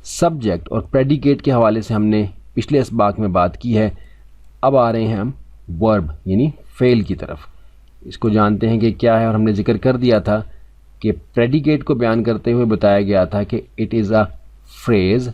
Subject اور predicate کے حوالے سے ہم نے پچھلے اسباق میں بات کی ہے. اب آ رہے ہیں ہم ورب یعنی فعل کی طرف. اس کو جانتے ہیں کہ کیا ہے, اور ہم نے ذکر کر دیا تھا کہ پریڈیکیٹ کو بیان کرتے ہوئے بتایا گیا تھا کہ it is a phrase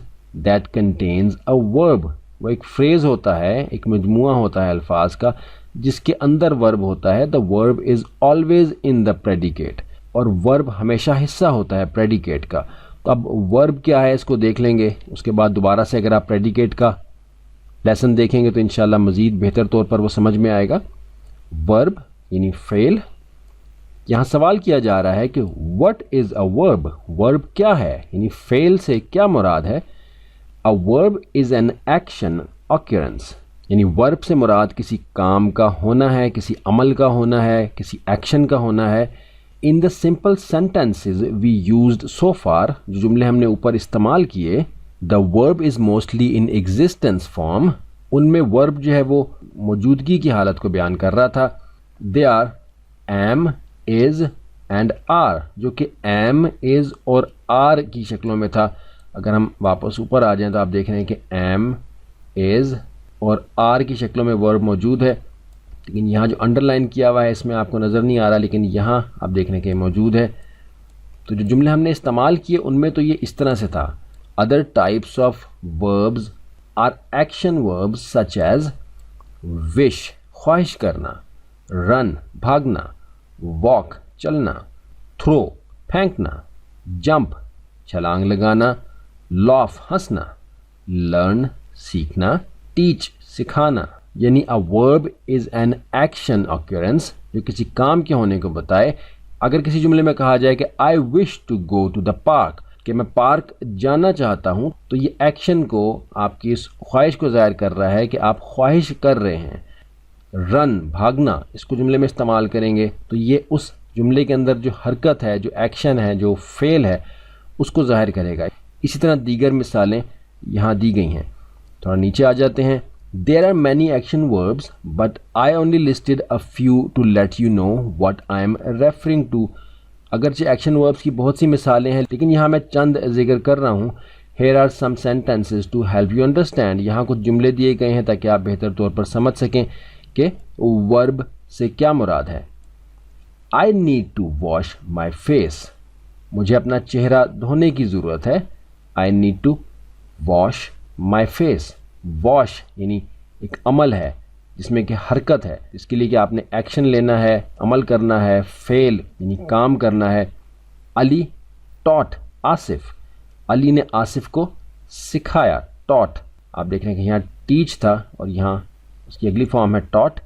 that contains a verb. وہ ایک فریز ہوتا ہے, ایک مجموعہ ہوتا ہے الفاظ کا جس کے اندر ورب ہوتا ہے. دا ورب is always in the predicate, اور ورب ہمیشہ حصہ ہوتا ہے پریڈیکیٹ کا. تو اب ورب کیا ہے اس کو دیکھ لیں گے, اس کے بعد دوبارہ سے اگر آپ پریڈیکیٹ کا لیسن دیکھیں گے تو انشاءاللہ مزید بہتر طور پر وہ سمجھ میں آئے گا. ورب یعنی فعل. یہاں سوال کیا جا رہا ہے کہ what is a verb؟ ورب کیا ہے, یعنی فعل سے کیا مراد ہے. A verb is an action occurrence, یعنی ورب سے مراد کسی کام کا ہونا ہے, کسی عمل کا ہونا ہے, کسی ایکشن کا ہونا ہے. In the simple sentences we used so far, جو جملے ہم نے اوپر استعمال کیے, the verb is mostly in existence form. ان میں ورب جو ہے وہ موجودگی کی حالت کو بیان کر رہا تھا. They are am, is and are, جو کہ am, is اور are کی شکلوں میں تھا. اگر ہم واپس اوپر آ جائیں تو آپ دیکھ رہے ہیں کہ am, is اور are کی شکلوں میں ورب موجود ہے, لیکن یہاں جو انڈر لائن کیا ہوا ہے اس میں آپ کو نظر نہیں آ رہا, لیکن یہاں آپ دیکھ رہے ہیں کہ موجود ہے. تو جو جملے ہم نے استعمال کیے ان میں تو یہ اس طرح سے تھا. Other types of verbs are action verbs such as wish, خواہش کرنا, run, بھاگنا, walk, چلنا, throw, پھینکنا, jump, چھلانگ لگانا, laugh, ہنسنا, learn, سیکھنا, teach, سکھانا. یعنی a verb is an action occurrence, جو کسی کام کے ہونے کو بتائے. اگر کسی جملے میں کہا جائے کہ I wish to go to the park, کہ میں پارک جانا چاہتا ہوں, تو یہ ایکشن کو, آپ کی اس خواہش کو ظاہر کر رہا ہے کہ آپ خواہش کر رہے ہیں. رن, بھاگنا, اس کو جملے میں استعمال کریں گے تو یہ اس جملے کے اندر جو حرکت ہے, جو ایکشن ہے, جو فعل ہے, اس کو ظاہر کرے گا. اسی طرح دیگر مثالیں یہاں دی گئی ہیں. تھوڑا نیچے آ جاتے ہیں. There are many action verbs, but I only listed a few to let you know what I am referring to. اگرچہ ایکشن وربس کی بہت سی مثالیں ہیں, لیکن یہاں میں چند ذکر کر رہا ہوں. Here are some sentences to help you understand. یہاں کچھ جملے دیے گئے ہیں تاکہ آپ بہتر طور پر سمجھ سکیں کہ ورب سے کیا مراد ہے. I need to wash my face. مجھے اپنا چہرہ دھونے کی ضرورت ہے. I need to wash my face. Wash یعنی ایک عمل ہے جس میں کہ حرکت ہے, اس کے لیے کہ آپ نے ایکشن لینا ہے, عمل کرنا ہے. فعل یعنی کام کرنا ہے. علی ٹاٹ آصف, علی نے آصف کو سکھایا. ٹاٹ, آپ دیکھ رہے ہیں کہ یہاں ٹیچ تھا اور یہاں اس کی اگلی فارم ہے ٹاٹ.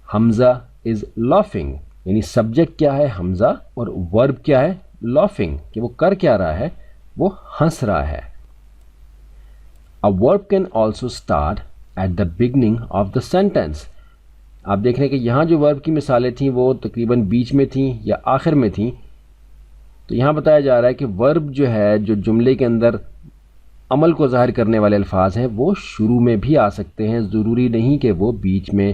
حمزہ از لافنگ, یعنی سبجیکٹ کیا ہے حمزہ اور ورب کیا ہے لافنگ, کہ وہ کر کیا رہا ہے, وہ ہنس رہا ہے. A verb can also start at the beginning of the sentence. آپ دیکھ رہے ہیں کہ یہاں جو ورب کی مثالیں تھیں وہ تقریباً بیچ میں تھیں یا آخر میں تھیں. تو یہاں بتایا جا رہا ہے کہ ورب جو ہے, جو جملے کے اندر عمل کو ظاہر کرنے والے الفاظ ہیں, وہ شروع میں بھی آ سکتے ہیں, ضروری نہیں کہ وہ بیچ میں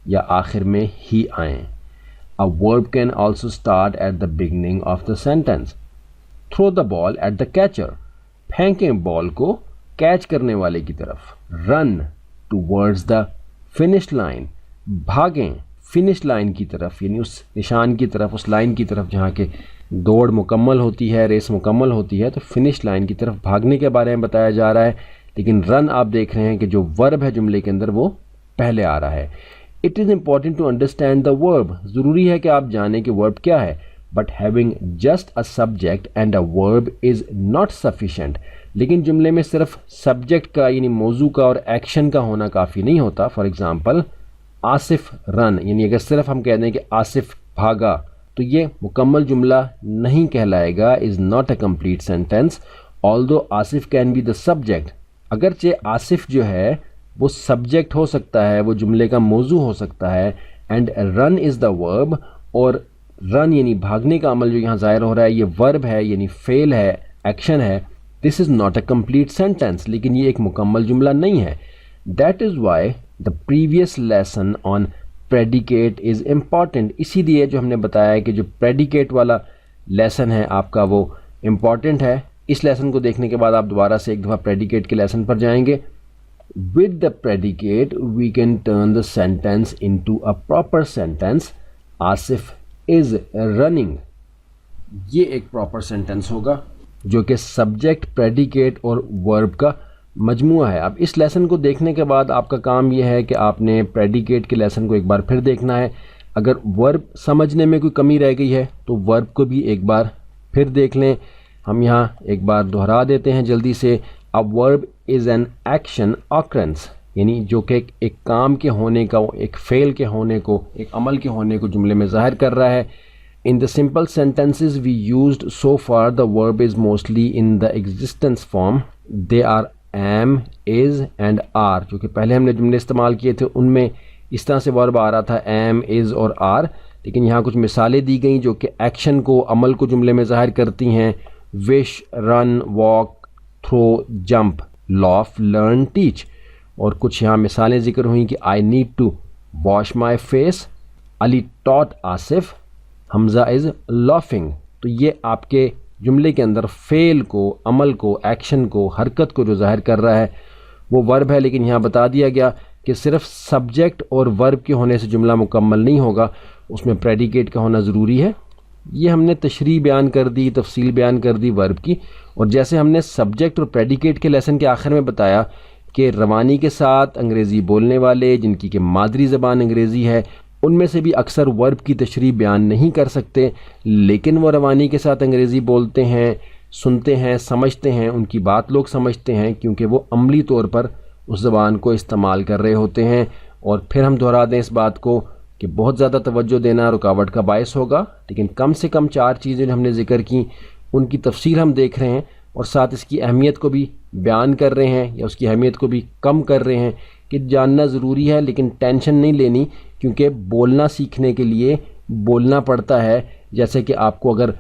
یا آخر میں ہی آئیں. A verb can also start at the beginning of the sentence. Throw the ball at the catcher. پھینکیں بال کو کیچ کرنے والے کی طرف. Run towards the finish line, بھاگیں فنش لائن کی طرف, یعنی اس نشان کی طرف, اس لائن کی طرف جہاں کہ دوڑ مکمل ہوتی ہے, ریس مکمل ہوتی ہے. تو فنش لائن کی طرف بھاگنے کے بارے میں بتایا جا رہا ہے, لیکن رن آپ دیکھ رہے ہیں کہ جو ورب ہے جملے کے اندر وہ پہلے آ رہا ہے. It is important to understand the verb, ضروری ہے کہ آپ جانیں کہ ورب کیا ہے. But having just a subject and a verb is not sufficient. لیکن جملے میں صرف سبجیکٹ کا یعنی موضوع کا اور ایکشن کا ہونا کافی نہیں ہوتا. فار ایگزامپل آصف رن, یعنی اگر صرف ہم کہہ دیں کہ آصف بھاگا تو یہ مکمل جملہ نہیں کہلائے گا, is not a complete sentence. Although Asif can be the subject, اگرچہ آصف جو ہے وہ سبجیکٹ ہو سکتا ہے, وہ جملے کا موضوع ہو سکتا ہے. اینڈ رن از دا ورب, اور رن یعنی بھاگنے کا عمل جو یہاں ظاہر ہو رہا ہے یہ ورب ہے, یعنی فعل ہے, ایکشن ہے. This is not a complete sentence, لیکن یہ ایک مکمل جملہ نہیں ہے. That is why the previous lesson on predicate is important. اسی لیے جو ہم نے بتایا ہے کہ جو پریڈیکیٹ والا لیسن ہے آپ کا وہ امپورٹنٹ ہے. اس لیسن کو دیکھنے کے بعد آپ دوبارہ سے ایک دفعہ پریڈیکیٹ کے لیسن پر جائیں گے. With the predicate we can turn the sentence into a proper sentence. Asif is running. یہ ایک پراپر سینٹنس ہوگا جو کہ سبجیکٹ، پریڈیکیٹ اور ورب کا مجموعہ ہے. اب اس لیسن کو دیکھنے کے بعد آپ کا کام یہ ہے کہ آپ نے پریڈیکیٹ کے لیسن کو ایک بار پھر دیکھنا ہے. اگر ورب سمجھنے میں کوئی کمی رہ گئی ہے تو ورب کو بھی ایک بار پھر دیکھ لیں. ہم یہاں ایک بار دہرا دیتے ہیں جلدی سے. A verb is an action occurrence, یعنی جو کہ ایک کام کے ہونے کا، ایک فعل کے ہونے کو، ایک عمل کے ہونے کو جملے میں ظاہر کر رہا ہے. In the simple sentences we used so far, the verb is mostly in the existence form. They are am, is and are. جو کہ پہلے ہم نے جملے استعمال کیے تھے ان میں اس طرح سے verb آ رہا تھا am, is اور are. لیکن یہاں کچھ مثالیں دی گئیں جو کہ ایکشن کو، عمل کو جملے میں ظاہر کرتی ہیں. wish, run, walk, throw, jump, laugh, learn, teach. اور کچھ یہاں مثالیں ذکر ہوئیں کہ I need to wash my face, Ali taught Asif, Hamza is laughing. تو یہ آپ کے جملے کے اندر فعل کو، عمل کو، ایکشن کو، حرکت کو جو ظاہر کر رہا ہے وہ ورب ہے. لیکن یہاں بتا دیا گیا کہ صرف سبجیکٹ اور ورب کے ہونے سے جملہ مکمل نہیں ہوگا، اس میں پریڈیکیٹ کا ہونا ضروری ہے. یہ ہم نے تشریح بیان کر دی، تفصیل بیان کر دی ورب کی. اور جیسے ہم نے سبجیکٹ اور پریڈیکیٹ کے لیسن کے آخر میں بتایا کہ روانی کے ساتھ انگریزی بولنے والے جن کی کہ مادری زبان انگریزی ہے ان میں سے بھی اکثر ورب کی تشریح بیان نہیں کر سکتے، لیکن وہ روانی کے ساتھ انگریزی بولتے ہیں، سنتے ہیں، سمجھتے ہیں، ان کی بات لوگ سمجھتے ہیں کیونکہ وہ عملی طور پر اس زبان کو استعمال کر رہے ہوتے ہیں. اور پھر ہم دہرا دیں اس بات کو کہ بہت زیادہ توجہ دینا رکاوٹ کا باعث ہوگا، لیکن کم سے کم 4 چیزیں جو ہم نے ذکر کی ان کی تفصیل ہم دیکھ رہے ہیں اور ساتھ اس کی اہمیت کو بھی بیان کر رہے ہیں یا اس کی اہمیت کو بھی کم کر رہے ہیں کہ جاننا ضروری ہے لیکن ٹینشن نہیں لینی، کیونکہ بولنا سیکھنے کے لیے بولنا پڑتا ہے. جیسے کہ آپ کو اگر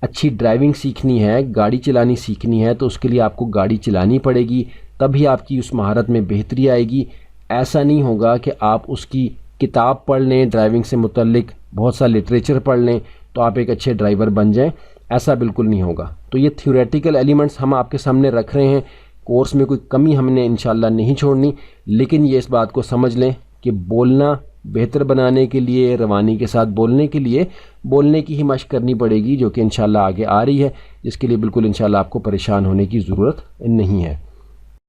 اچھی ڈرائیونگ سیکھنی ہے، گاڑی چلانی سیکھنی ہے تو اس کے لیے آپ کو گاڑی چلانی پڑے گی، تبھی آپ کی اس مہارت میں بہتری آئے گی. ایسا نہیں ہوگا کہ آپ اس کی کتاب پڑھ لیں، ڈرائیونگ سے متعلق بہت سا لٹریچر پڑھ لیں تو آپ ایک اچھے ڈرائیور بن جائیں، ایسا بالکل نہیں ہوگا. تو یہ تھیوریٹیکل ایلیمنٹس ہم آپ کے سامنے رکھ رہے ہیں. کورس میں کوئی کمی ہم نے انشاءاللہ نہیں چھوڑنی، لیکن یہ اس بات کو سمجھ لیں کہ بولنا بہتر بنانے کے لیے، روانی کے ساتھ بولنے کے لیے بولنے کی ہی مشق کرنی پڑے گی، جو کہ انشاءاللہ آگے آ رہی ہے، جس کے لیے بالکل انشاءاللہ آپ کو پریشان ہونے کی ضرورت نہیں ہے.